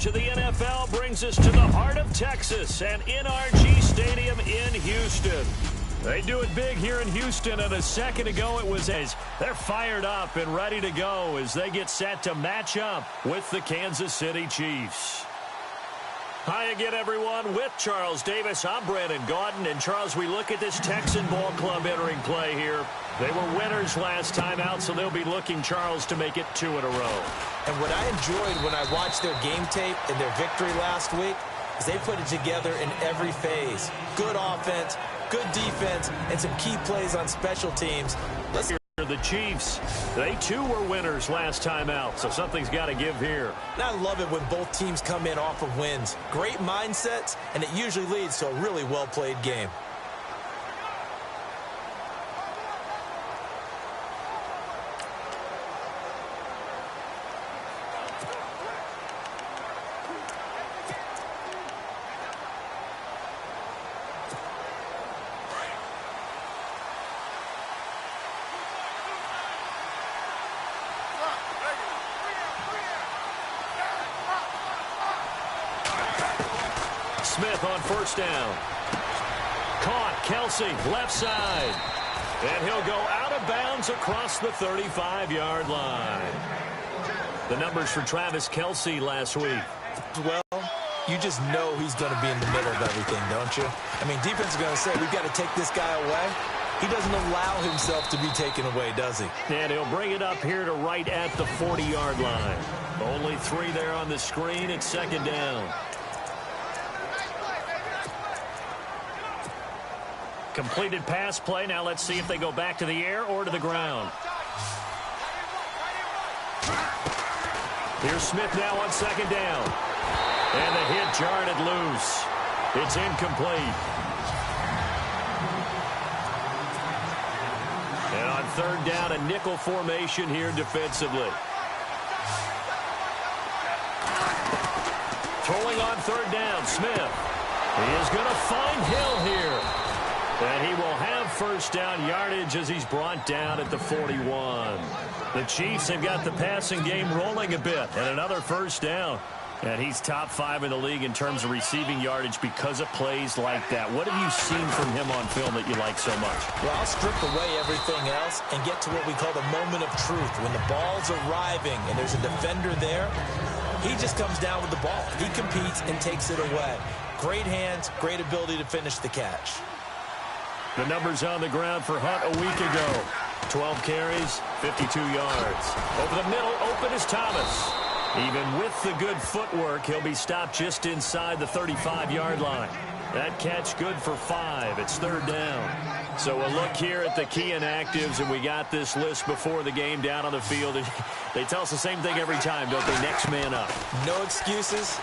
coverage of the NFL brings us to the heart of Texas and NRG Stadium in Houston. They do it big here in Houston, and a second ago it was as they're fired up and ready to go as they get set to match up with the Kansas City Chiefs. Hi again, everyone. With Charles Davis, I'm Brandon Gaudin. And, Charles, we look at this Texan ball club entering play here. They were winners last time out, so they'll be looking, Charles, to make it 2 in a row. And what I enjoyed when I watched their game tape and their victory last week is they put it together in every phase. Good offense, good defense, and some key plays on special teams. Let's hear the Chiefs. They, too, were winners last time out, so something's got to give here. And I love it when both teams come in off of wins. Great mindsets, and it usually leads to a really well-played game. Smith on first down. Caught. Kelsey, left side. And he'll go out of bounds across the 35-yard line. The numbers for Travis Kelsey last week. Well, you just know he's going to be in the middle of everything, don't you? I mean, defense is going to say, we've got to take this guy away. He doesn't allow himself to be taken away, does he? And he'll bring it up here to right at the 40-yard line. Only 3 there on the screen. It's second down. Completed pass play. Now let's see if they go back to the air or to the ground. Here's Smith now on second down. And the hit jarred it loose. It's incomplete. And on third down, a nickel formation here defensively. Throwing on third down, Smith. He is going to find Hill here. And he will have first down yardage as he's brought down at the 41. The Chiefs have got the passing game rolling a bit. And another first down. And he's top 5 in the league in terms of receiving yardage because of plays like that. What have you seen from him on film that you like so much? Well, I'll strip away everything else and get to what we call the moment of truth. When the ball's arriving and there's a defender there, he just comes down with the ball. He competes and takes it away. Great hands, great ability to finish the catch. The numbers on the ground for Hunt a week ago. 12 carries, 52 yards. Over the middle, open is Thomas. Even with the good footwork, he'll be stopped just inside the 35-yard line. That catch good for 5. It's third down. So a look here at the key inactives, and we got this list before the game down on the field. They tell us the same thing every time, don't they? Next man up. No excuses.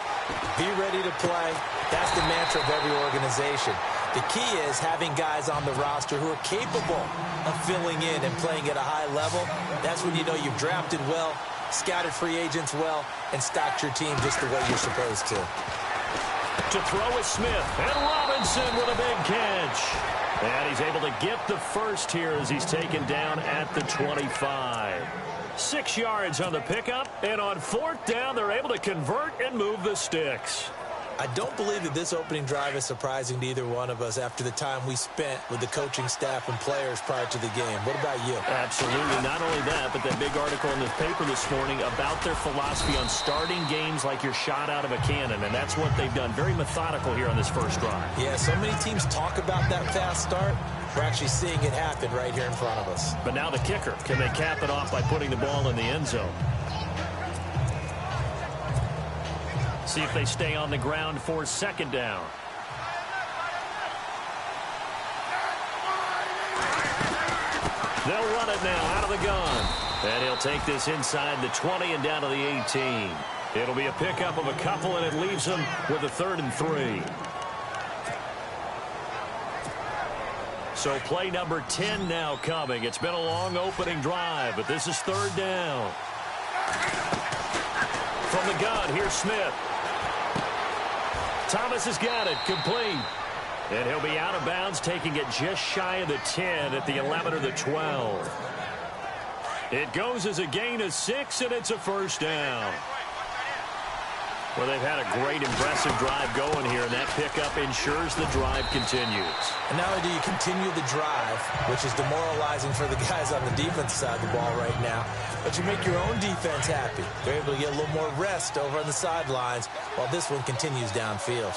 Be ready to play. That's the mantra of every organization. The key is having guys on the roster who are capable of filling in and playing at a high level. That's when you know you've drafted well, scouted free agents well, and stocked your team just the way you're supposed to. To throw is Smith, and Robinson with a big catch. And he's able to get the first here as he's taken down at the 25. 6 yards on the pickup, and on fourth down, they're able to convert and move the sticks. I don't believe that this opening drive is surprising to either one of us after the time we spent with the coaching staff and players prior to the game. What about you? Absolutely. Not only that, but that big article in the paper this morning about their philosophy on starting games like you're shot out of a cannon, and that's what they've done. Very methodical here on this first drive. Yeah, so many teams talk about that fast start. We're actually seeing it happen right here in front of us. But now the kicker. Can they cap it off by putting the ball in the end zone? See if they stay on the ground for second down. They'll run it now out of the gun. And he'll take this inside the 20 and down to the 18. It'll be a pickup of a couple, and it leaves them with a 3rd and 3. So play number 10 now coming. It's been a long opening drive, but this is third down. From the gun, here's Smith. Thomas has got it, complete. And he'll be out of bounds, taking it just shy of the 10 at the 11 or the 12. It goes as a gain of 6, and it's a first down. Well, they've had a great, impressive drive going here, and that pickup ensures the drive continues. And not only do you continue the drive, which is demoralizing for the guys on the defense side of the ball right now, but you make your own defense happy. They're able to get a little more rest over on the sidelines while this one continues downfield.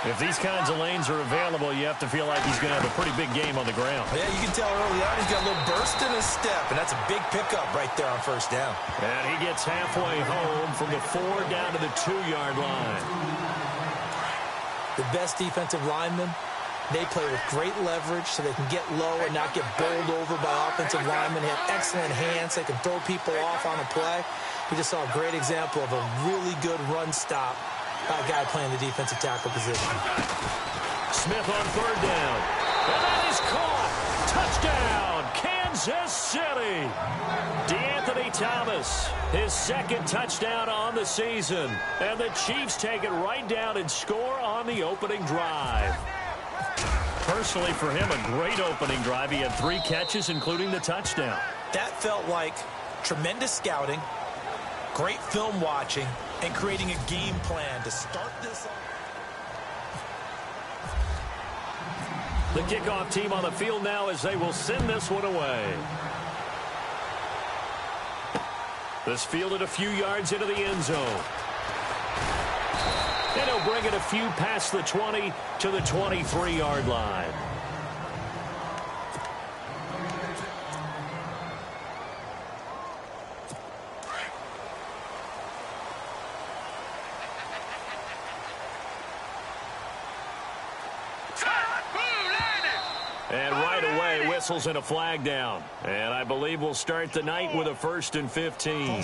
If these kinds of lanes are available, you have to feel like he's going to have a pretty big game on the ground. Yeah, you can tell early on he's got a little burst in his step, and that's a big pickup right there on first down. And he gets halfway home from the 4 down to the 2-yard line. The best defensive linemen, they play with great leverage so they can get low and not get bowled over by offensive linemen. They have excellent hands. They can throw people off on a play. We just saw a great example of a really good run stop by a guy playing the defensive tackle position. Smith on 3rd down. And that is caught. Touchdown, Kansas City. DeAnthony Thomas, his 2nd touchdown on the season. And the Chiefs take it right down and score on the opening drive. Personally, for him, a great opening drive. He had 3 catches, including the touchdown. That felt like tremendous scouting, great film watching, and creating a game plan to start this off. The kickoff team on the field now as they will send this one away. This fielded a few yards into the end zone. And he'll bring it a few past the 20 to the 23-yard line. And right away, whistles and a flag down. And I believe we'll start the night with a 1st and 15.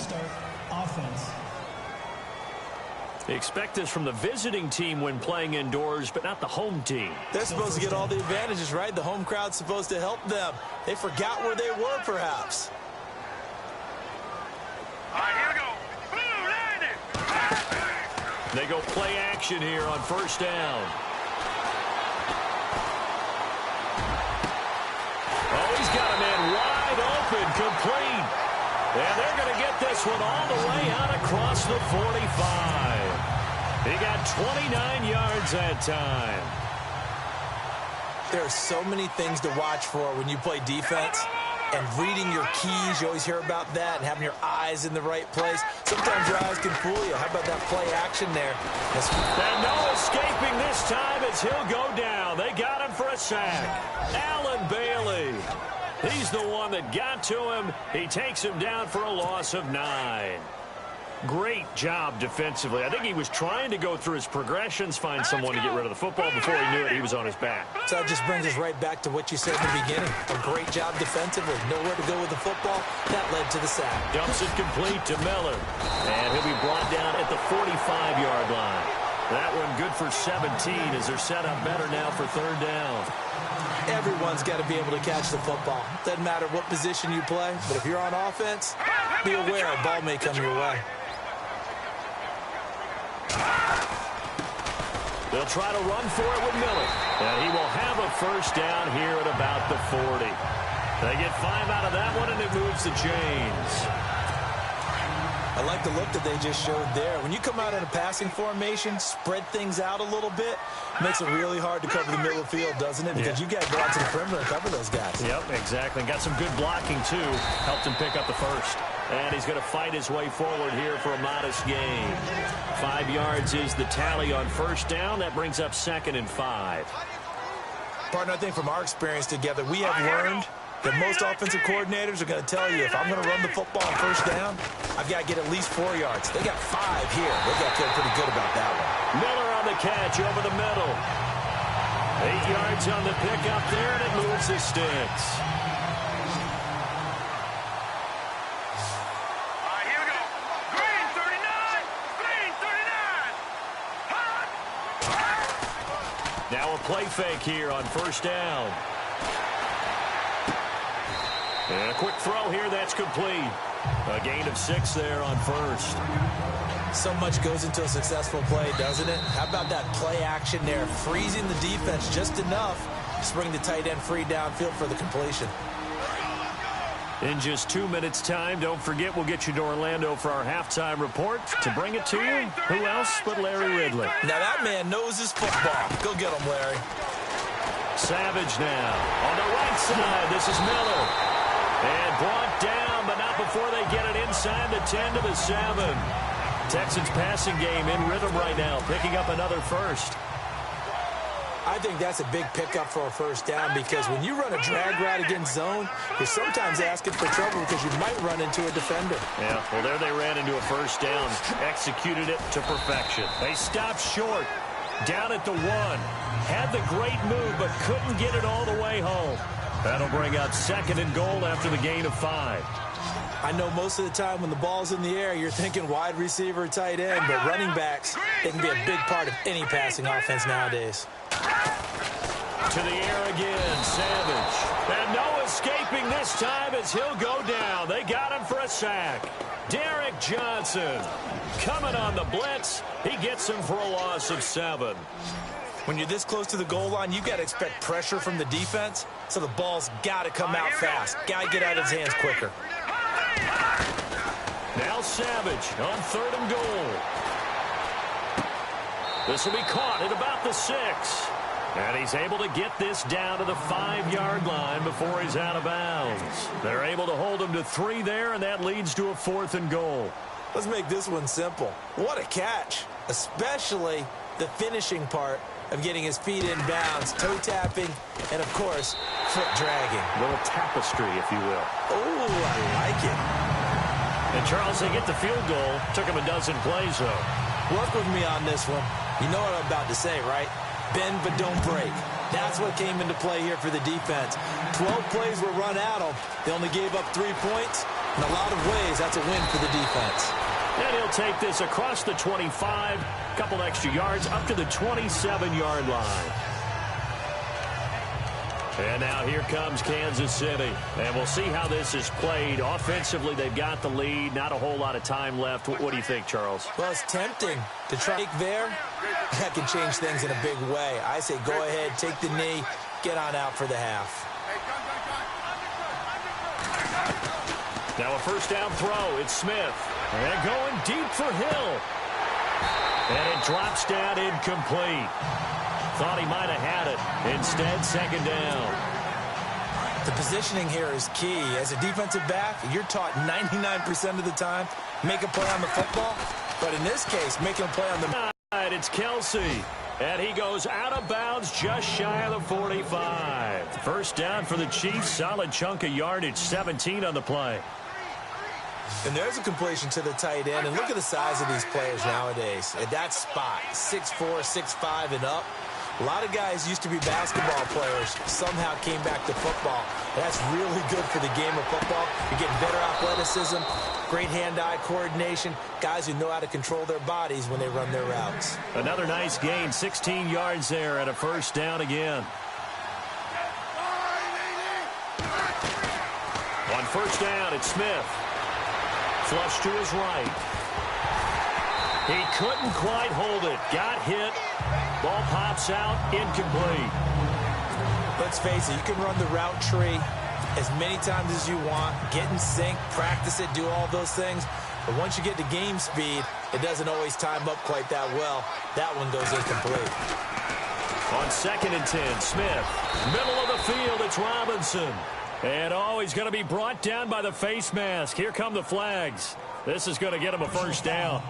Offense. Expect this from the visiting team when playing indoors, but not the home team. They're supposed to get all the advantages, right? The home crowd's supposed to help them. They forgot where they were, perhaps. All right, here we go. They go play action here on 1st down. Oh, he's got a man wide open, complete. And they're going to get this one all the way out across the 45. He got 29 yards that time. There are so many things to watch for when you play defense. And reading your keys, you always hear about that, and having your eyes in the right place. Sometimes your eyes can fool you. How about that play action there? And no escaping this time as he'll go down. They got him for a sack. Allen Bailey. He's the one that got to him. He takes him down for a loss of 9. Great job defensively. I think he was trying to go through his progressions, find someone to get rid of the football. Before he knew it, he was on his back. So that just brings us right back to what you said in the beginning. A great job defensively. Nowhere to go with the football. That led to the sack. Dumps it complete to Miller. And he'll be brought down at the 45-yard line. That one good for 17 as they're set up better now for 3rd down. Everyone's got to be able to catch the football. Doesn't matter what position you play, but if you're on offense, be aware a ball may come your way. They'll try to run for it with Miller. And he will have a 1st down here at about the 40. They get 5 out of that one, and it moves the chains. I like the look that they just showed there. When you come out in a passing formation, spread things out a little bit, makes it really hard to cover the middle of the field, doesn't it? Because you've got to go out to the perimeter and cover those guys. Yep, exactly. Got some good blocking, too. Helped him pick up the 1st. And he's going to fight his way forward here for a modest gain. 5 yards is the tally on 1st down. That brings up 2nd and 5. Partner, I think from our experience together, we have learned that most offensive coordinators are going to tell you, if I'm going to run the football on 1st down, I've got to get at least 4 yards. They got 5 here. They got to feel pretty good about that one. Miller on the catch over the middle. 8 yards on the pickup there, and it moves the sticks. All right, here we go. Green 39. Green 39. Now a play fake here on 1st down. And a quick throw here, that's complete. A gain of 6 there on 1st. So much goes into a successful play, doesn't it? How about that play action there, freezing the defense just enough to bring the tight end free downfield for the completion. In just 2 minutes' time, don't forget we'll get you to Orlando for our halftime report. To bring it to you, who else but Larry Ridley? Now that man knows his football. Go get him, Larry. Savage now. On the right side, this is Miller. And brought down, but not before they get it inside the 10 to the 7. Texans passing game in rhythm right now, picking up another first. I think that's a big pickup for a first down because when you run a drag route against zone, you're sometimes asking for trouble because you might run into a defender. Yeah, well, there they ran into a first down, executed it to perfection. They stopped short, down at the 1. Had the great move, but couldn't get it all the way home. That'll bring up 2nd and goal after the gain of 5. I know most of the time when the ball's in the air, you're thinking wide receiver, tight end, but running backs, they can be a big part of any passing offense nowadays. To the air again, Savage. And no escaping this time as he'll go down. They got him for a sack. Derrick Johnson coming on the blitz. He gets him for a loss of 7. When you're this close to the goal line, you got to expect pressure from the defense, so the ball's got to come out fast. Got to get out of his hands quicker. Now Savage on 3rd and goal. This will be caught at about the 6. And he's able to get this down to the 5-yard line before he's out of bounds. They're able to hold him to 3 there, and that leads to a 4th and goal. Let's make this one simple. What a catch, especially the finishing part of getting his feet in bounds, toe tapping, and, of course, foot dragging. A little tapestry, if you will. Oh, I like it. And, Charles, they get the field goal. Took him a dozen plays, though. Work with me on this one. You know what I'm about to say, right? Bend but don't break. That's what came into play here for the defense. 12 plays were run at them. They only gave up 3 points. In a lot of ways, that's a win for the defense. And he'll take this across the 25, couple extra yards, up to the 27-yard line. And now here comes Kansas City. And we'll see how this is played. Offensively, they've got the lead. Not a whole lot of time left. What do you think, Charles? Well, it's tempting to try there. That can change things in a big way. I say go ahead, take the knee, get on out for the half. Now a first down throw. It's Smith. And going deep for Hill. And it drops down incomplete. Thought he might have had it. Instead, 2nd down. The positioning here is key. As a defensive back, you're taught 99% of the time, make a play on the football. But in this case, making a play on the... It's Kelsey. And he goes out of bounds just shy of the 45. First down for the Chiefs. Solid chunk of yardage. 17 on the play. And there's a completion to the tight end. And look at the size of these players nowadays. At that spot, 6'4", 6'5", and up. A lot of guys used to be basketball players, somehow came back to football. That's really good for the game of football. You're getting better athleticism, great hand-eye coordination, guys who know how to control their bodies when they run their routes. Another nice gain, 16 yards there, and a first down again. On first down, it's Smith. Flush to his right. He couldn't quite hold it. Got hit. Ball pops out, incomplete. Let's face it, you can run the route tree as many times as you want, get in sync, practice it, do all those things. But once you get to game speed, it doesn't always time up quite that well. That one goes incomplete. On 2nd and 10, Smith. Middle of the field, it's Robinson. And, he's going to be brought down by the face mask. Here come the flags. This is going to get him a first down.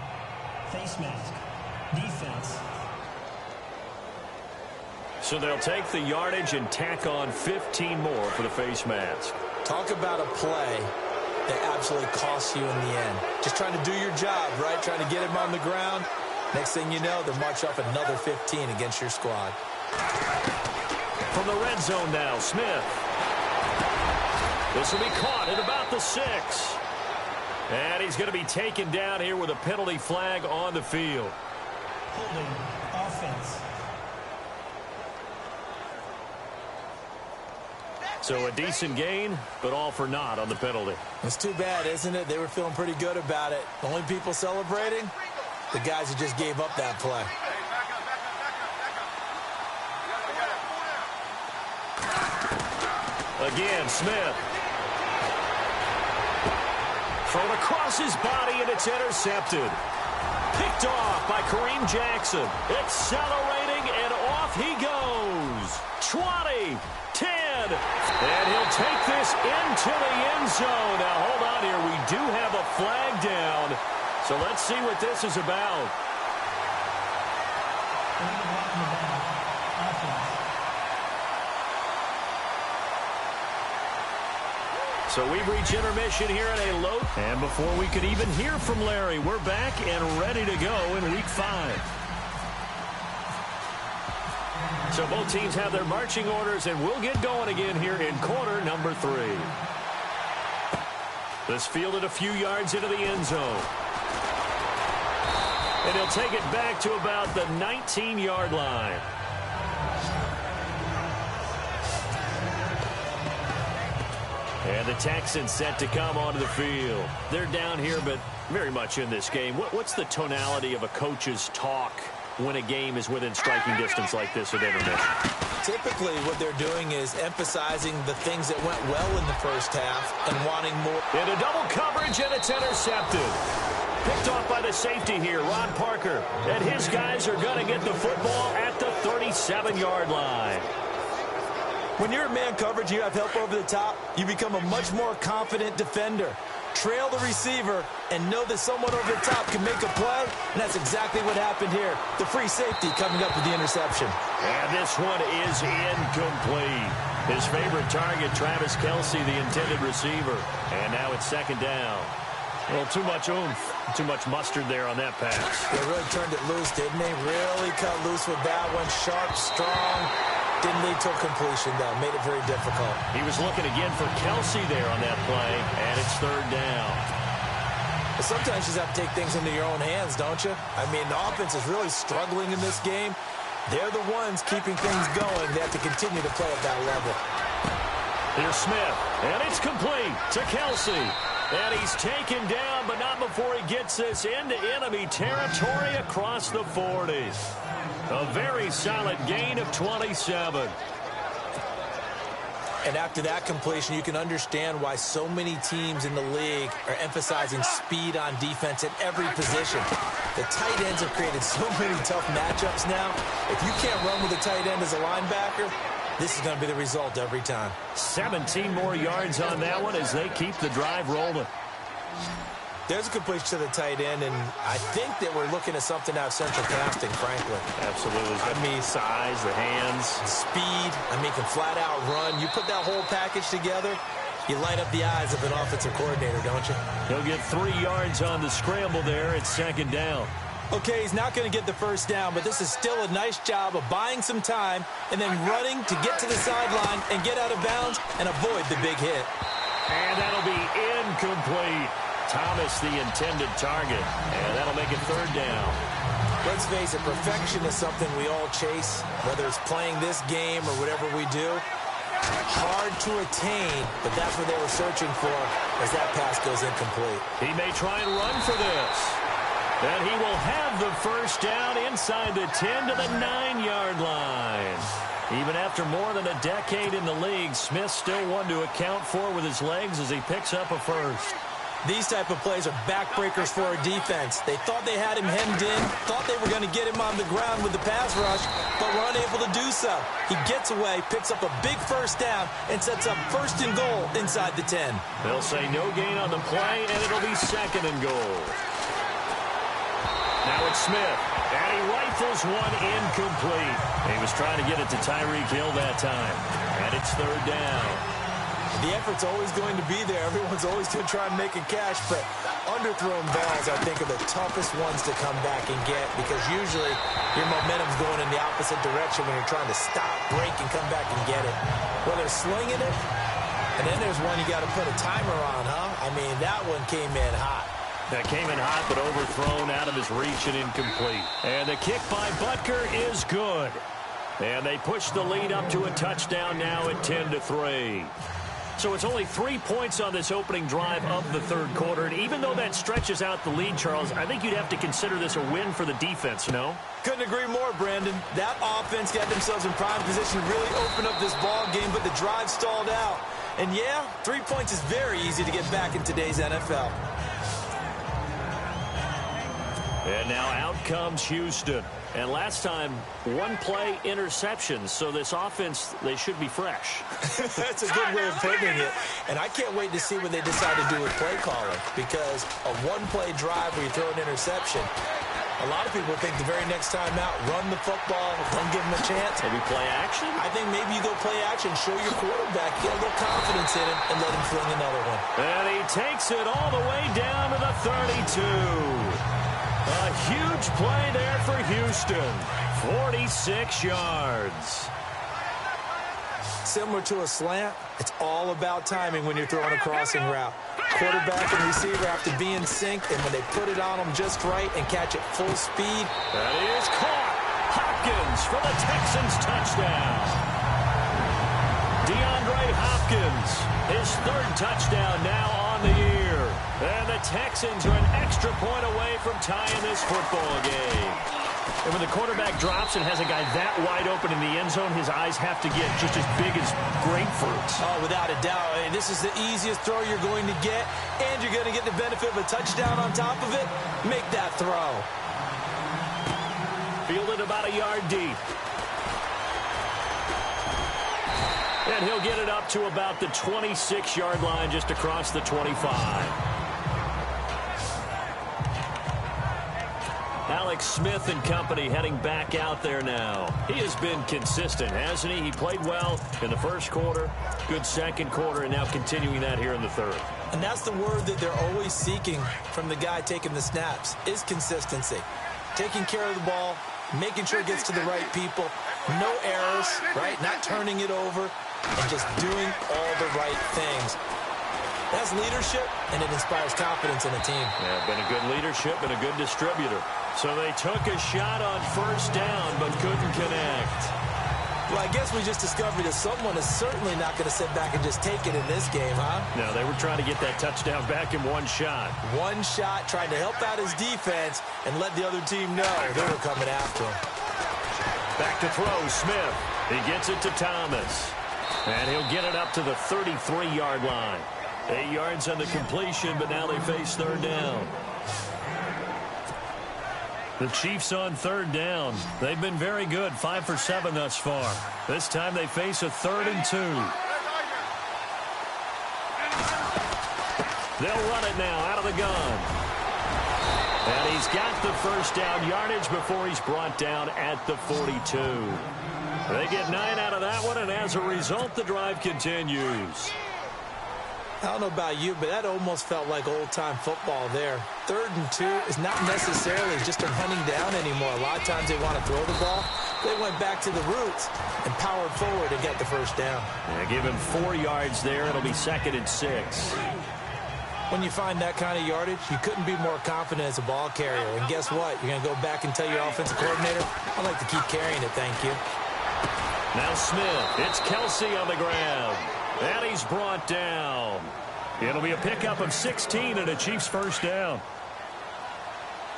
Face mask. Defense. So they'll take the yardage and tack on 15 more for the face mask. Talk about a play that absolutely costs you in the end. Just trying to do your job, right? Trying to get him on the ground. Next thing you know, they'll march off another 15 against your squad. From the red zone now, Smith. This will be caught at about the 6. And he's going to be taken down here with a penalty flag on the field. Holding offense. So a decent gain, but all for naught on the penalty. It's too bad, isn't it? They were feeling pretty good about it. The only people celebrating, the guys who just gave up that play. Again, Smith. Thrown across his body, and it's intercepted. Picked off by Kareem Jackson. Accelerating, and off he goes. 20, 10, and he'll take this into the end zone. Now, hold on here. We do have a flag down, so let's see what this is about. So we've reached intermission here at a low. And before we could even hear from Larry, we're back and ready to go in Week 5. So both teams have their marching orders, and we'll get going again here in quarter number 3. This fielded a few yards into the end zone. And he'll take it back to about the 19-yard line. And the Texans set to come onto the field. They're down here, but very much in this game. What's the tonality of a coach's talk when a game is within striking distance like this at intermission? Typically, what they're doing is emphasizing the things that went well in the first half and wanting more. Into double coverage, and it's intercepted. Picked off by the safety here, Ron Parker. And his guys are going to get the football at the 37-yard line. When you're in man coverage, you have help over the top, you become a much more confident defender. Trail the receiver and know that someone over the top can make a play, and that's exactly what happened here. The free safety coming up with the interception. And this one is incomplete. His favorite target, Travis Kelce, the intended receiver. And now it's second down. Well, too much oomph, too much mustard there on that pass. They really turned it loose, didn't they? Really cut loose with that one. Sharp, strong. Didn't lead to a completion, though. Made it very difficult. He was looking again for Kelce there on that play, and it's third down. But sometimes you just have to take things into your own hands, don't you? I mean, the offense is really struggling in this game. They're the ones keeping things going. They have to continue to play at that level. Here's Smith, and it's complete to Kelce. And he's taken down, but not before he gets us into enemy territory across the 40. A very solid gain of 27. And after that completion, you can understand why so many teams in the league are emphasizing speed on defense at every position. The tight ends have created so many tough matchups now. If you can't run with a tight end as a linebacker, this is going to be the result every time. 17 more yards on that one as they keep the drive rolling. There's a completion to the tight end, and I think that we're looking at something out of central casting, frankly. Absolutely. I mean, size, the hands. Speed. I mean, can flat out run. You put that whole package together, you light up the eyes of an offensive coordinator, don't you? He'll get 3 yards on the scramble there. It's second down. Okay, he's not going to get the first down, but this is still a nice job of buying some time and then running to get to the sideline and get out of bounds and avoid the big hit. And that'll be incomplete. Thomas, the intended target, and that'll make it third down. Let's face it, perfection is something we all chase, whether it's playing this game or whatever we do. Hard to attain, but that's what they were searching for as that pass goes incomplete. He may try and run for this. And he will have the first down inside the 10 to the 9-yard line. Even after more than a decade in the league, Smith still one to account for with his legs as he picks up a first. These type of plays are backbreakers for a defense. They thought they had him hemmed in, thought they were going to get him on the ground with the pass rush, but were unable to do so. He gets away, picks up a big first down, and sets up first and goal inside the 10. They'll say no gain on the play, and it'll be second and goal. Now it's Smith, and he rifles one incomplete. He was trying to get it to Tyreek Hill that time, and it's third down. The effort's always going to be there. Everyone's always going to try and make a catch, but underthrown balls, I think, are the toughest ones to come back and get because usually your momentum's going in the opposite direction when you're trying to stop, break, and come back and get it. Well, they're slinging it, and then there's one you got to put a timer on, huh? I mean, that one came in hot. That came in hot, but overthrown out of his reach and incomplete. And the kick by Butker is good. And they push the lead up to a touchdown now at 10-3. So it's only 3 points on this opening drive of the third quarter. And even though that stretches out the lead, Charles, I think you'd have to consider this a win for the defense, no? Couldn't agree more, Brandon. That offense got themselves in prime position to really open up this ball game, but the drive stalled out. And, yeah, 3 points is very easy to get back in today's NFL. And now out comes Houston. And last time, one-play interceptions. So this offense, they should be fresh. That's a good way of putting it. And I can't wait to see what they decide to do with play calling. Because a one-play drive where you throw an interception, a lot of people think the very next time out, run the football, don't give them a chance. Maybe play action? I think maybe you go play action, show your quarterback, get a little confidence in him, and let him fling another one. And he takes it all the way down to the 32. A huge play there for Houston. 46 yards. Similar to a slant, it's all about timing when you're throwing a crossing route. Quarterback and receiver have to be in sync, and when they put it on them just right and catch it full speed. That is caught. Hopkins for the Texans touchdown. DeAndre Hopkins, his third touchdown now on the year. And the Texans are an extra point away from tying this football game. And when the quarterback drops and has a guy that wide open in the end zone, his eyes have to get just as big as grapefruits. Oh, without a doubt. I mean, this is the easiest throw you're going to get, and you're going to get the benefit of a touchdown on top of it. Make that throw. Fielded about a yard deep. And he'll get it up to about the 26-yard line just across the 25. Alex Smith and company heading back out there now. He has been consistent, hasn't he? He played well in the first quarter, good second quarter, and now continuing that here in the third. And that's the word that they're always seeking from the guy taking the snaps, is consistency. Taking care of the ball, making sure it gets to the right people, no errors, right? Not turning it over, and just doing all the right things. That's leadership, and it inspires confidence in a team. Yeah, been a good leadership and a good distributor. So they took a shot on first down, but couldn't connect. Well, I guess we just discovered that someone is certainly not going to sit back and just take it in this game, huh? No, they were trying to get that touchdown back in one shot. One shot, trying to help out his defense and let the other team know they were coming after him. Back to throw, Smith. He gets it to Thomas. And he'll get it up to the 33-yard line. 8 yards on the completion, but now they face third down. The Chiefs on third down. They've been very good, 5 for 7 thus far. This time they face a 3rd and 2. They'll run it now out of the gun. And he's got the first down yardage before he's brought down at the 42. They get 9 out of that one, and as a result, the drive continues. I don't know about you, but that almost felt like old-time football there. 3rd and 2 is not necessarily just a hunting down anymore. A lot of times they want to throw the ball. They went back to the roots and powered forward to get the first down. Yeah, give him 4 yards there. It'll be 2nd and 6. When you find that kind of yardage, you couldn't be more confident as a ball carrier. And guess what? You're going to go back and tell your offensive coordinator, I'd like to keep carrying it, thank you. Now Smith. It's Kelsey on the ground. And he's brought down. It'll be a pickup of 16 and a Chiefs first down.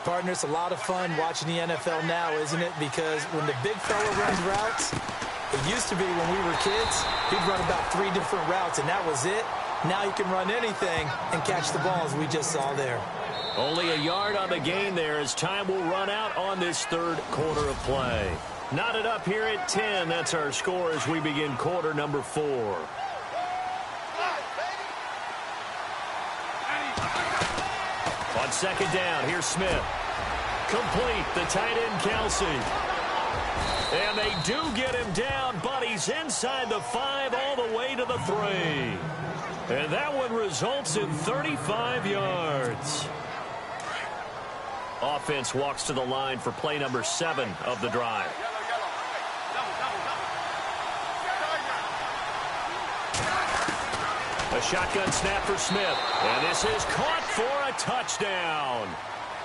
Partner, it's a lot of fun watching the NFL now, isn't it? Because when the big fella runs routes, it used to be when we were kids, he'd run about 3 different routes, and that was it. Now he can run anything and catch the ball, as we just saw there. Only a yard on the gain there as time will run out on this third quarter of play. Knotted up here at 10. That's our score as we begin quarter number 4. On second down, here's Smith. Complete, the tight end Kelsey. And they do get him down, but he's inside the 5 all the way to the 3. And that one results in 35 yards. Offense walks to the line for play number 7 of the drive. A shotgun snap for Smith. And this is caught for a touchdown.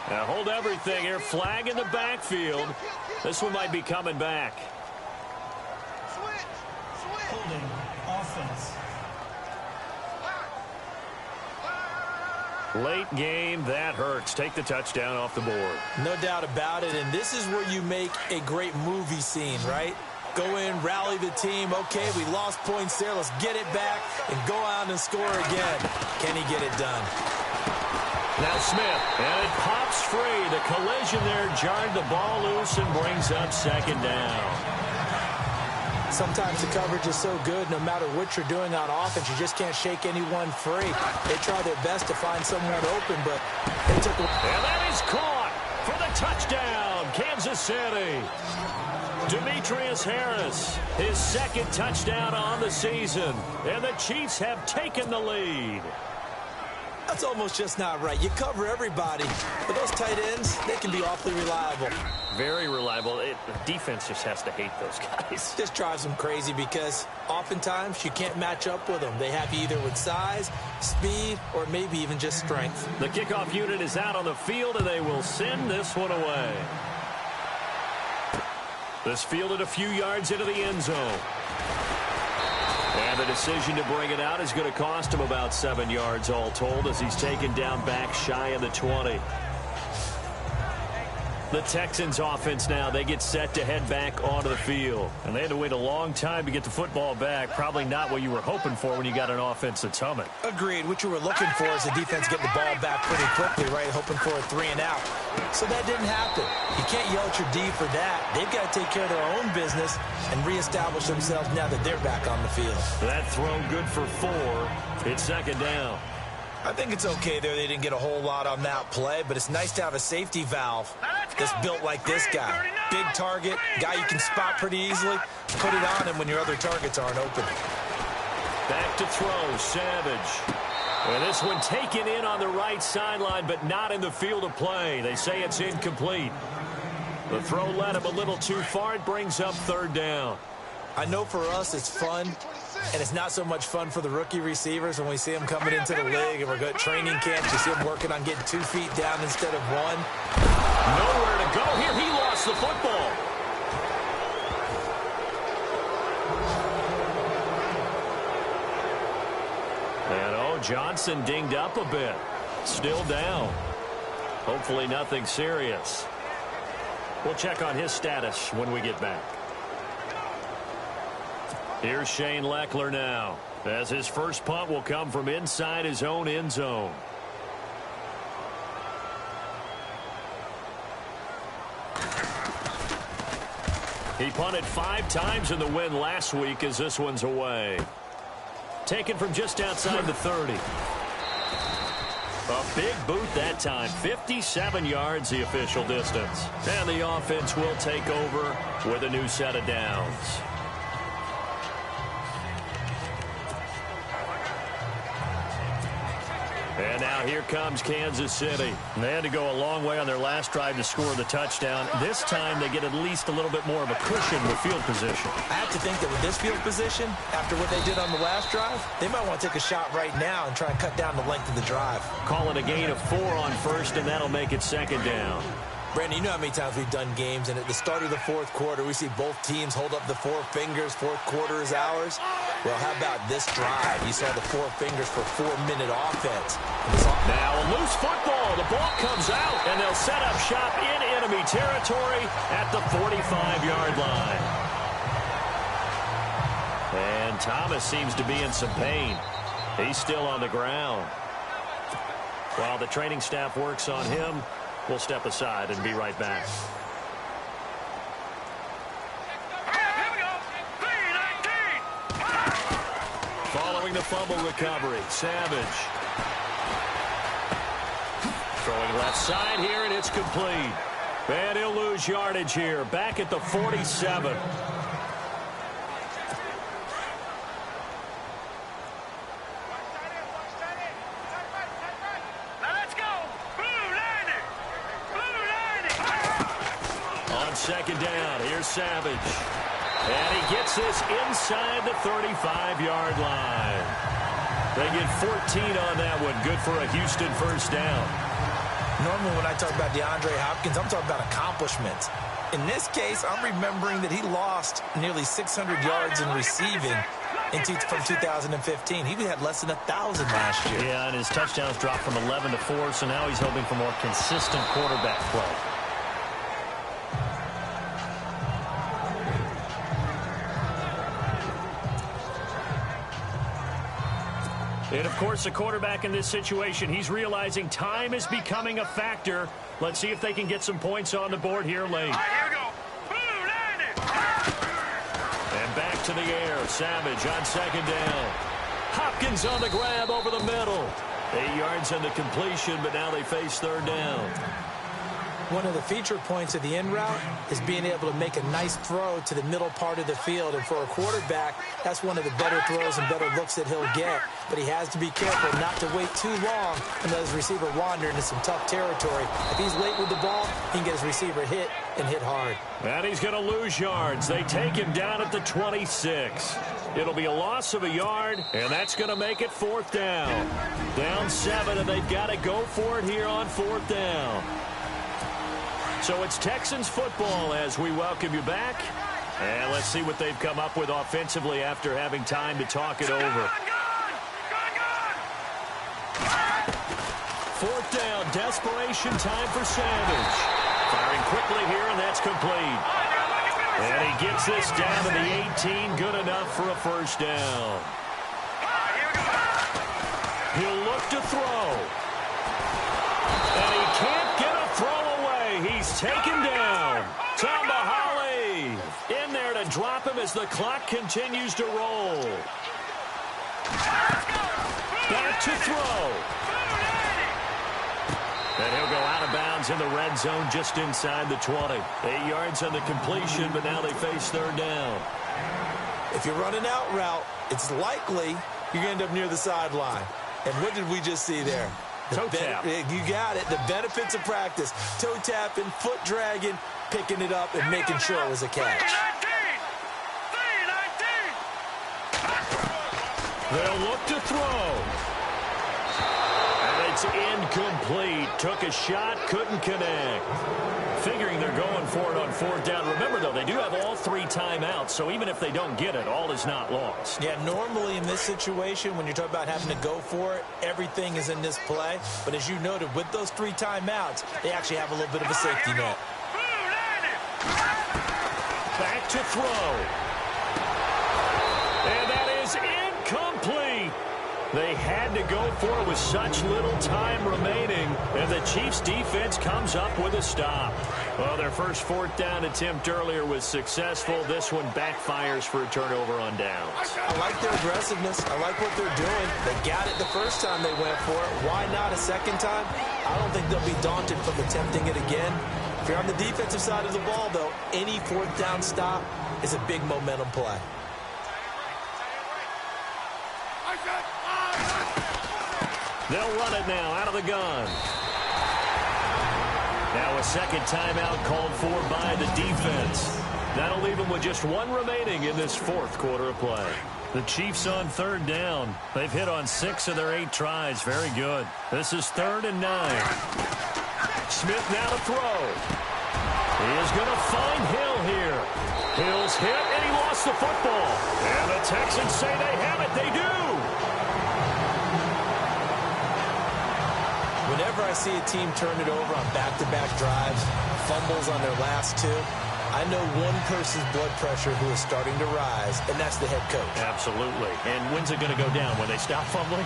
Now hold everything here. Flag in the backfield. This one might be coming back. Holding offense. Late game, that hurts. Take the touchdown off the board. No doubt about it, and this is where you make a great movie scene, right? Go in, rally the team. Okay, we lost points there. Let's get it back and go out and score again. Can he get it done? Now Smith, and it pops free. The collision there jarred the ball loose and brings up second down. Sometimes the coverage is so good, no matter what you're doing on offense, you just can't shake anyone free. They try their best to find someone open, but they took a... And that is caught for the touchdown, Kansas City. Demetrius Harris, his second touchdown on the season, and the Chiefs have taken the lead. That's almost just not right. You cover everybody, but those tight ends, they can be awfully reliable. Very reliable. The defense just has to hate those guys. This drives them crazy because oftentimes you can't match up with them. They have you either with size, speed, or maybe even just strength. The kickoff unit is out on the field, and they will send this one away. This fielded a few yards into the end zone. And the decision to bring it out is going to cost him about 7 yards all told as he's taken down back shy of the 20. The Texans offense now, they get set to head back onto the field. And they had to wait a long time to get the football back. Probably not what you were hoping for when you got an offense that's humming. Agreed. What you were looking for is the defense getting the ball back pretty quickly, right? Hoping for a 3 and out. So that didn't happen. You can't yell at your D for that. They've got to take care of their own business and reestablish themselves now that they're back on the field. That throw good for 4. It's second down. I think it's okay there. They didn't get a whole lot on that play, but it's nice to have a safety valve that's built like this guy. Big target, guy you can spot pretty easily. Put it on him when your other targets aren't open. Back to throw, Savage. And this one taken in on the right sideline, but not in the field of play. They say it's incomplete. The throw led him a little too far. It brings up third down. I know for us it's fun, and it's not so much fun for the rookie receivers when we see them coming into the league and we're good training camps. You see them working on getting 2 feet down instead of 1. Nowhere to go here. He lost the football. And Johnson dinged up a bit. Still down. Hopefully nothing serious. We'll check on his status when we get back. Here's Shane Leckler now, as his first punt will come from inside his own end zone. He punted 5 times in the win last week as this one's away. Taken from just outside the 30. A big boot that time. 57 yards the official distance. And the offense will take over with a new set of downs. And now here comes Kansas City. They had to go a long way on their last drive to score the touchdown. This time they get at least a little bit more of a cushion with field position. I have to think that with this field position, after what they did on the last drive, they might want to take a shot right now and try and cut down the length of the drive. Call it a gain of 4 on first, and that'll make it second down. Brandon, you know how many times we've done games, and at the start of the fourth quarter, we see both teams hold up the 4 fingers, fourth quarter is ours. Well, how about this drive? You saw the 4 fingers for 4-minute offense. Now a loose football. The ball comes out, and they'll set up shop in enemy territory at the 45-yard line. And Thomas seems to be in some pain. He's still on the ground. While the training staff works on him, we'll step aside and be right back. Following the fumble recovery, Savage. Throwing left side here, and it's complete. And he'll lose yardage here, back at the 47. Second down, here's Savage. And he gets this inside the 35-yard line. They get 14 on that one. Good for a Houston first down. Normally when I talk about DeAndre Hopkins, I'm talking about accomplishments. In this case, I'm remembering that he lost nearly 600 yards in receiving from 2015. He had less than 1,000 last year. Yeah, and his touchdowns dropped from 11 to 4, so now he's hoping for more consistent quarterback play. And, of course, the quarterback in this situation, he's realizing time is becoming a factor. Let's see if they can get some points on the board here late. All right, here we go. Boom, land it. And back to the air. Savage on second down. Hopkins on the grab over the middle. 8 yards on the completion, but now they face third down. One of the feature points of the in route is being able to make a nice throw to the middle part of the field. And for a quarterback, that's one of the better throws and better looks that he'll get. But he has to be careful not to wait too long and let his receiver wander into some tough territory. If he's late with the ball, he can get his receiver hit and hit hard. And he's going to lose yards. They take him down at the 26. It'll be a loss of a yard, and that's going to make it fourth down. Down 7, and they've got to go for it here on fourth down. So it's Texans football as we welcome you back. And let's see what they've come up with offensively after having time to talk it over. Fourth down, desperation time for Savage. Firing quickly here, and that's complete. And he gets this down to the 18, good enough for a first down. He'll look to throw. And he can't get a throw away. He's taken down. Tomahawley in there to drop him as the clock continues to roll. Back to throw. And he'll go out of bounds in the red zone just inside the 20. 8 yards on the completion, but now they face third down. If you're running out route, it's likely you're going to end up near the sideline. And what did we just see there? Toe tap. You got it. The benefits of practice. Toe tapping, foot dragging, picking it up, and making sure it was a catch. They'll look to throw. And it's incomplete. Took a shot, couldn't connect. Figuring they're going for it on fourth down. Remember, though, they do have all 3 timeouts, so even if they don't get it, all is not lost. Yeah, normally in this situation, when you're talking about having to go for it, everything is in this play. But as you noted, with those 3 timeouts, they actually have a little bit of a safety net. Back to throw. And that is incomplete. They had to go for it with such little time remaining, and the Chiefs' defense comes up with a stop. Well, their first fourth down attempt earlier was successful. This one backfires for a turnover on downs. I like their aggressiveness. I like what they're doing. They got it the first time they went for it. Why not a second time? I don't think they'll be daunted from attempting it again. If you're on the defensive side of the ball, though, any fourth down stop is a big momentum play. They'll run it now out of the gun. Now a second timeout called for by the defense. That'll leave them with just 1 remaining in this fourth quarter of play. The Chiefs on third down. They've hit on 6 of their 8 tries. Very good. This is 3rd and 9. Smith now to throw. He is going to find Hill here. Hill's hit, and he lost the football. And the Texans say they have it. They do. Whenever I see a team turn it over on back-to-back drives, fumbles on their last 2, I know one person's blood pressure who is starting to rise, and that's the head coach. Absolutely. And when's it going to go down? When they stop fumbling?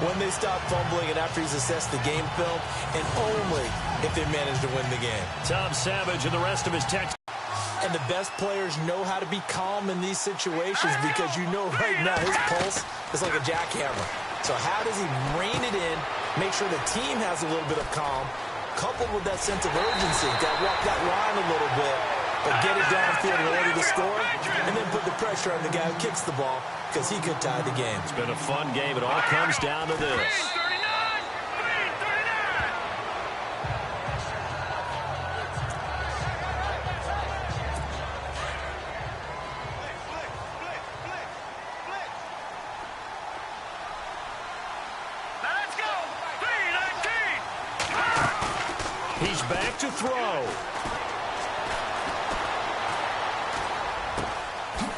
When they stop fumbling and after he's assessed the game film, and only if they manage to win the game. Tom Savage and the rest of his Texans. And the best players know how to be calm in these situations because you know right now his pulse is like a jackhammer. So how does he rein it in, make sure the team has a little bit of calm, coupled with that sense of urgency, that walk that line a little bit, but get it downfield in order to score, and then put the pressure on the guy who kicks the ball because he could tie the game. It's been a fun game. It all comes down to this. He's back to throw.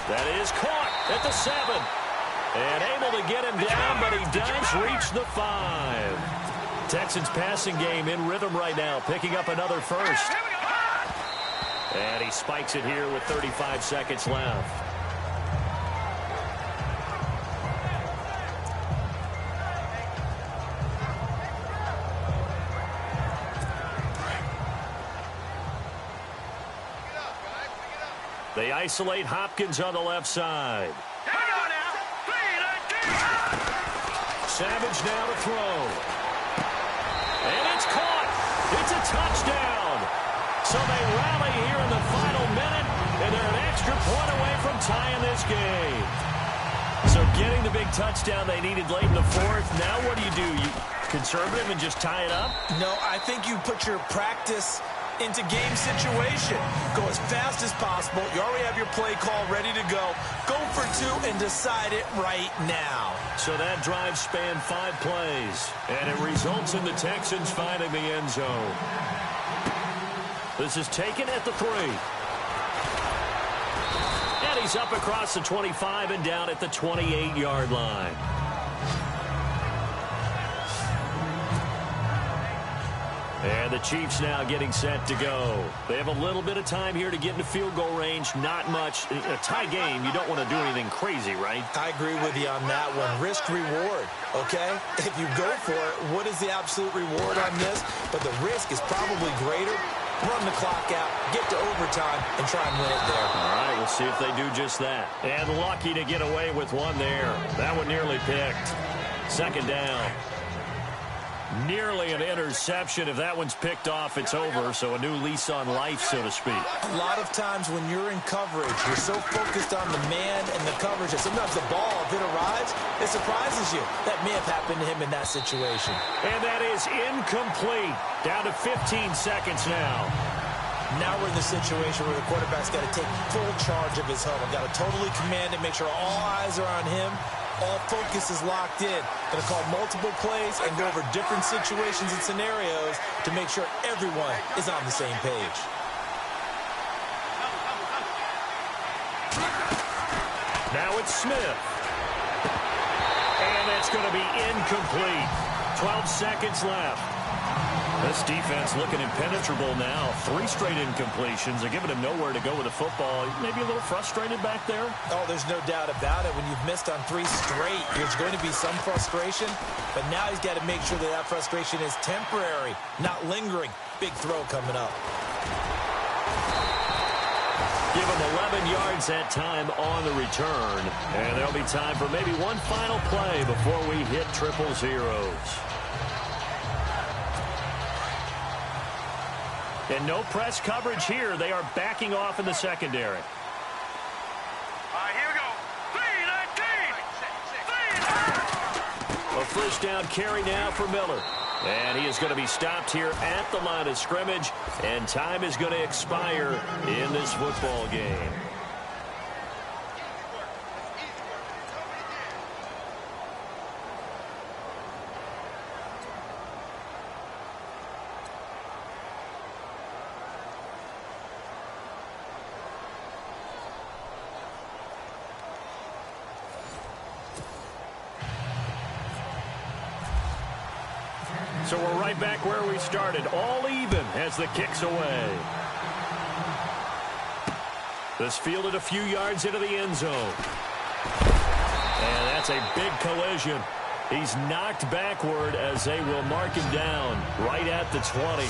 That is caught at the 7. And able to get him down, but he does reach the 5. Texans passing game in rhythm right now, picking up another first. And he spikes it here with 35 seconds left. They isolate Hopkins on the left side. Savage now to throw. And it's caught. It's a touchdown. So they rally here in the final minute, and they're an extra point away from tying this game. So getting the big touchdown they needed late in the fourth. Now what do? You conservative and just tie it up? No, I think you put your practice into game situation. Go as fast as possible. You already have your play call ready to go. Go for two and decide it right now. So that drive spanned 5 plays, and it results in the Texans finding the end zone. This is taken at the 3. And he's up across the 25 and down at the 28-yard line. And the Chiefs now getting set to go. They have a little bit of time here to get into field goal range. Not much. A tie game, you don't want to do anything crazy, right? I agree with you on that one. Risk-reward, okay? If you go for it, what is the absolute reward on this? But the risk is probably greater. Run the clock out, get to overtime, and try and win it there. All right, we'll see if they do just that. And lucky to get away with one there. That one nearly picked. Second down. Nearly an interception. If that one's picked off, it's over. So a new lease on life, so to speak. A lot of times when you're in coverage, you're so focused on the man and the coverage that sometimes the ball, if it arrives, it surprises you. That may have happened to him in that situation. And that is incomplete. Down to 15 seconds now. Now we're in the situation where the quarterback's got to take full charge of his huddle. Got to totally command it, make sure all eyes are on him. All focus is locked in. Going to call multiple plays and go over different situations and scenarios to make sure everyone is on the same page. Now it's Smith. And it's going to be incomplete. 12 seconds left. This defense looking impenetrable now. 3 straight incompletions. They're giving him nowhere to go with the football. Maybe a little frustrated back there? Oh, there's no doubt about it. When you've missed on 3 straight, there's going to be some frustration. But now he's got to make sure that that frustration is temporary, not lingering. Big throw coming up. Give him 11 yards that time on the return. And there'll be time for maybe one final play before we hit triple zeros. And no press coverage here. They are backing off in the secondary. All right, here we go. 3-19. A first down carry now for Miller. And he is going to be stopped here at the line of scrimmage. And time is going to expire in this football game. So we're right back where we started, all even as the kick's away. This fielded a few yards into the end zone. And that's a big collision. He's knocked backward as they will mark him down right at the 20.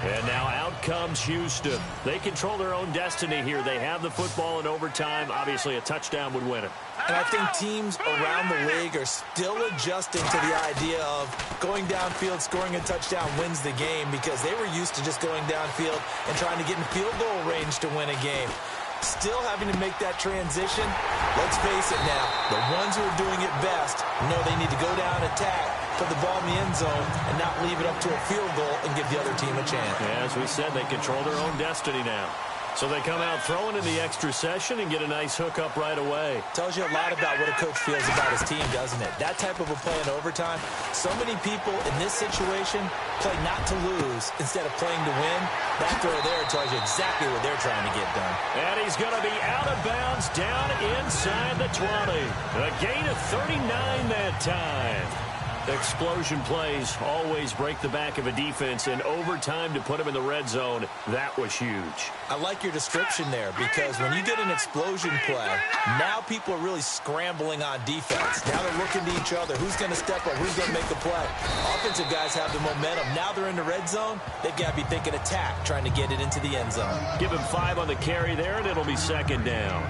And now out comes Houston. They control their own destiny here. They have the football in overtime. Obviously, a touchdown would win it. And I think teams around the league are still adjusting to the idea of going downfield, scoring a touchdown wins the game, because they were used to just going downfield and trying to get in field goal range to win a game. Still having to make that transition. Let's face it now, the ones who are doing it best know they need to go down, attack, put the ball in the end zone, and not leave it up to a field goal and give the other team a chance. Yeah, as we said, they control their own destiny now. So they come out throwing in the extra session and get a nice hook up right away. Tells you a lot about what a coach feels about his team, doesn't it? That type of a play in overtime, so many people in this situation play not to lose instead of playing to win. That throw there tells you exactly what they're trying to get done. And he's going to be out of bounds down inside the 20. A gain of 39 that time. Explosion plays always break the back of a defense, and overtime to put them in the red zone, that was huge. I like your description there, because when you get an explosion play, now people are really scrambling on defense. Now they're looking to each other. Who's going to step up? Who's going to make a play? Offensive guys have the momentum. Now they're in the red zone. They've got to be thinking attack, trying to get it into the end zone. Give him 5 on the carry there, and it'll be second down.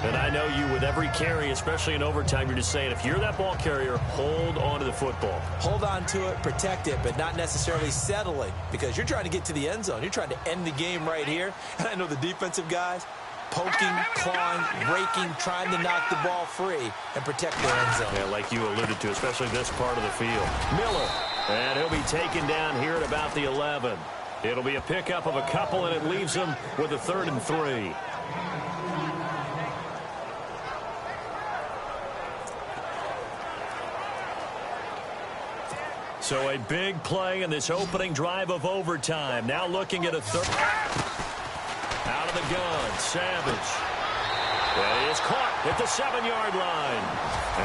And I know you, with every carry, especially in overtime, you're just saying, if you're that ball carrier, hold on to the football. Hold on to it, protect it, but not necessarily settling, because you're trying to get to the end zone. You're trying to end the game right here. And I know the defensive guys, poking, clawing, raking, trying to knock the ball free and protect their end zone. Yeah, like you alluded to, especially this part of the field. Miller, and he'll be taken down here at about the 11. It'll be a pickup of a couple, and it leaves him with a 3rd and 3. So a big play in this opening drive of overtime. Now looking at a third. Out of the gun, Savage. Well, he is caught at the 7-yard line.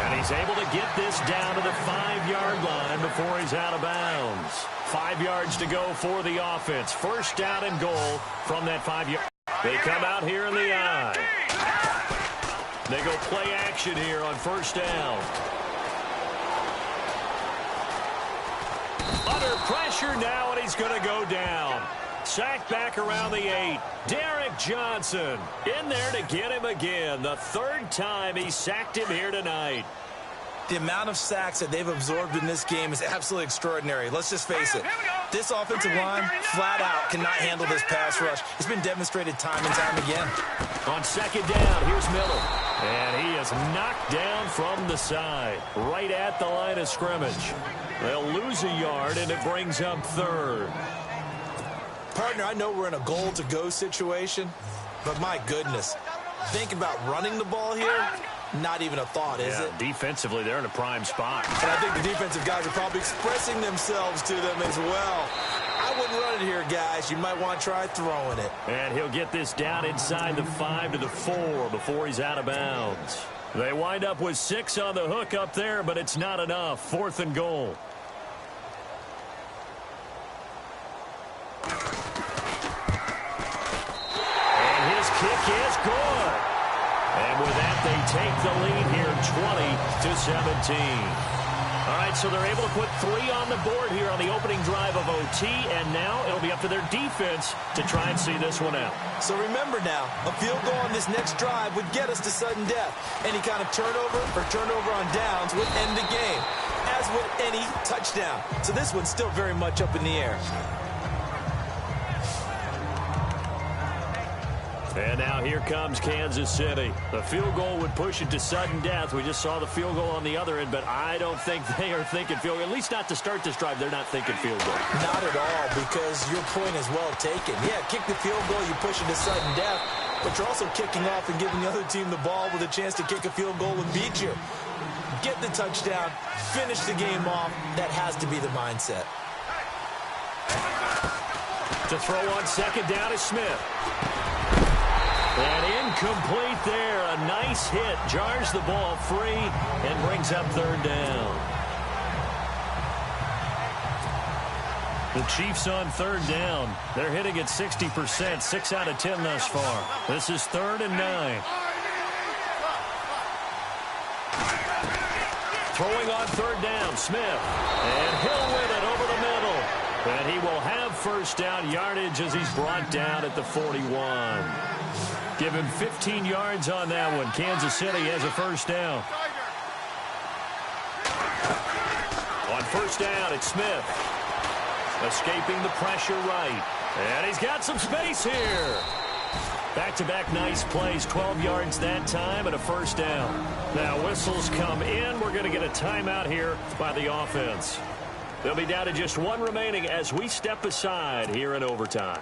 And he's able to get this down to the 5-yard line before he's out of bounds. 5 yards to go for the offense. First down and goal from that 5-yard. They come out here in the eye. They go play action here on first down. Under pressure now, and he's going to go down. Sacked back around the 8. Derek Johnson in there to get him again. The 3rd time he sacked him here tonight. The amount of sacks that they've absorbed in this game is absolutely extraordinary. Let's just face it. This offensive line, flat out, cannot handle this pass rush. It's been demonstrated time and time again. On second down, here's Miller. And he is knocked down from the side, right at the line of scrimmage. They'll lose a yard, and it brings up 3rd. Partner, I know we're in a goal-to-go situation, but my goodness, think about running the ball here. Not even a thought, is it? Defensively, they're in a prime spot. And I think the defensive guys are probably expressing themselves to them as well. I wouldn't run it here, guys. You might want to try throwing it. And he'll get this down inside the 5 to the 4 before he's out of bounds. They wind up with 6 on the hook up there, but it's not enough. 4th and goal. And his kick is good. And with that, they take the lead here, 20-17. All right, so they're able to put 3 on the board here on the opening drive of OT, and now it'll be up to their defense to try and see this one out. So remember now, a field goal on this next drive would get us to sudden death. Any kind of turnover or turnover on downs would end the game, as would any touchdown. So this one's still very much up in the air. And now here comes Kansas City. The field goal would push it to sudden death. We just saw the field goal on the other end, but I don't think they are thinking field goal. At least not to start this drive. They're not thinking field goal. Not at all, because your point is well taken. Yeah, kick the field goal, you push it to sudden death, but you're also kicking off and giving the other team the ball with a chance to kick a field goal and beat you. Get the touchdown, finish the game off. That has to be the mindset. To throw on second down is Smith. And incomplete there. A nice hit. Jars the ball free and brings up 3rd down. The Chiefs on 3rd down. They're hitting at 60%. 6 out of 10 thus far. This is 3rd and 9. Throwing on 3rd down, Smith. And he'll win it over the middle. And he will have first down yardage as he's brought down at the 41. Give him 15 yards on that one. Kansas City has a first down. On first down, it's Smith. Escaping the pressure right. And he's got some space here. Back-to-back nice plays. 12 yards that time and a first down. Now whistles come in. We're going to get a timeout here by the offense. They'll be down to just 1 remaining as we step aside here in overtime.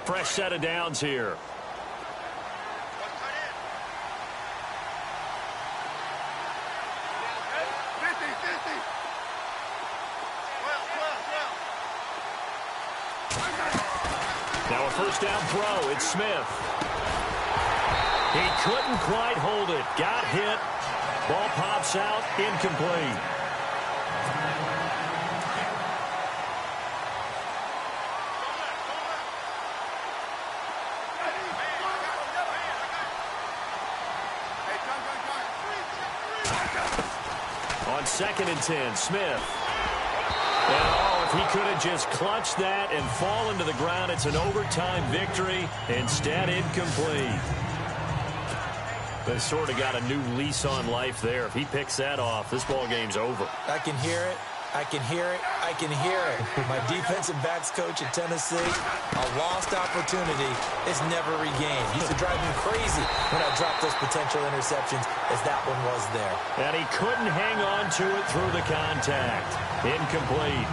Fresh set of downs here. Now a first down throw. It's Smith. He couldn't quite hold it. Got hit. Ball pops out. Incomplete. On 2nd and 10, Smith. And oh, if he could have just clutched that and fallen to the ground, it's an overtime victory. Instead, incomplete. They sort of got a new lease on life there. If he picks that off, this ball game's over. I can hear it. I can hear it. I can hear it. My defensive backs coach at Tennessee, a lost opportunity is never regained. Used to drive me crazy when I dropped those potential interceptions as that one was there. And he couldn't hang on to it through the contact. Incomplete.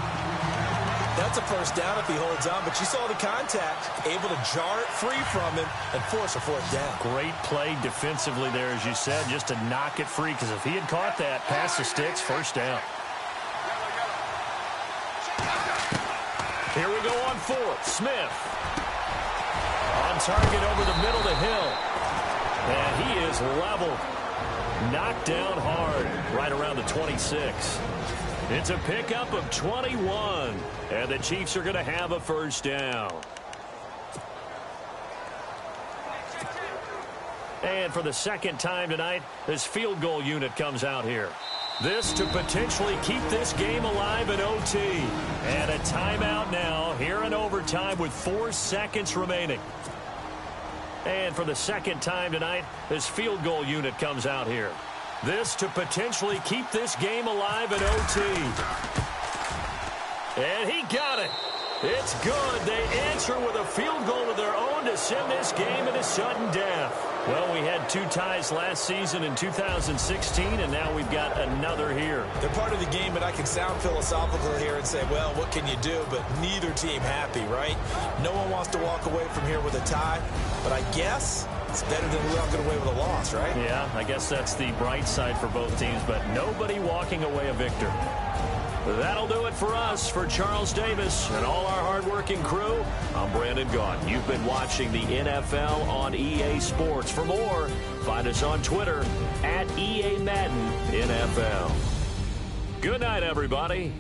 That's a first down if he holds on, but you saw the contact, able to jar it free from him and force a 4th down. Great play defensively there, as you said, just to knock it free, because if he had caught that, past the sticks, 1st down. Here we go on 4th. Smith. On target over the middle to Hill. And he is leveled. Knocked down hard, right around the 26. It's a pickup of 21. And the Chiefs are going to have a 1st down. And for the 2nd time tonight, this field goal unit comes out here. This to potentially keep this game alive in OT. And a timeout now here in overtime with 4 seconds remaining. And for the 2nd time tonight, this field goal unit comes out here. This to potentially keep this game alive in OT. And he got it. It's good. They answer with a field goal of their own to send this game into sudden death. Well, we had 2 ties last season in 2016, and now we've got another here. They're part of the game, and I can sound philosophical here and say, well, what can you do? But neither team happy, right? No one wants to walk away from here with a tie, but I guess it's better than walking away with a loss, right? Yeah, I guess that's the bright side for both teams, but nobody walking away a victor. That'll do it for us. For Charles Davis and all our hardworking crew, I'm Brandon Gaudin. You've been watching the NFL on EA Sports. For more, find us on Twitter at EA Madden NFL. Good night, everybody.